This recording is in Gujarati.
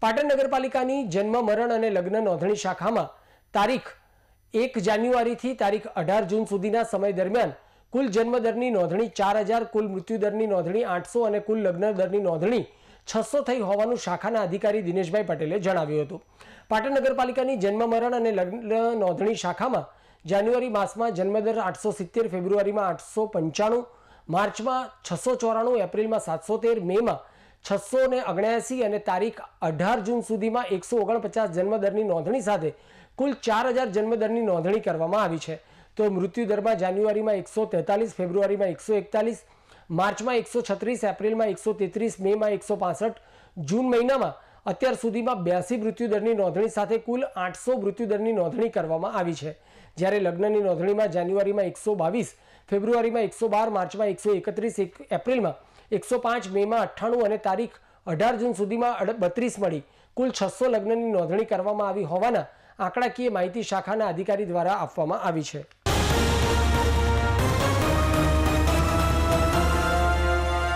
પાટણ નગરપાલિકાની જન્મ મરણ અને લગ્ન નોંધણી શાખામાં તારીખ 1 જાન્યુઆરીથી તારીખ 18 જૂન સુધીના સમય દરમિયાન કુલ જન્મદરની નોંધણી 4000, કુલ મૃત્યુદરની નોંધણી 800 અને કુલ લગ્ન દરની નોંધણી 600 થઈ હોવાનું શાખાના અધિકારી દિનેશભાઈ પટેલે જણાવ્યું હતું. પાટણ નગરપાલિકાની જન્મ મરણ અને લગ્ન નોંધણી શાખામાં જાન્યુઆરી માસમાં જન્મદર 870, ફેબ્રુઆરીમાં 895, માર્ચમાં 694, એપ્રિલમાં 713, મેમાં 679 અને તારીખ 18 જૂન સુધીમાં 149 જન્મદરની નોંધણી સાથે કુલ 4000 જન્મદરની નોંધણી કરવામાં આવી છે. તો મૃત્યુદરમાં જાન્યુઆરીમાં 143, ફેબ્રુઆરીમાં 141, માર્ચમાં 136, એપ્રિલમાં 133, મેમાં 165, જૂન મહિનામાં અત્યાર સુધીમાં 82 મૃત્યુદરની નોંધણી સાથે કુલ 800 મૃત્યુદરની નોંધણી કરવામાં આવી છે. જ્યારે લગ્નની નોંધણીમાં જાન્યુઆરીમાં 122, ફેબ્રુઆરીમાં 112, માર્ચમાં 131, એપ્રિલમાં 105, મેમાં 98 અને તારીખ 18 જૂન સુધીમાં 32 મળી કુલ 600 લગ્નની નોંધણી કરવામાં આવી હોવાના આંકડાકીય માહિતી શાખાના અધિકારી દ્વારા આપવામાં આવી છે.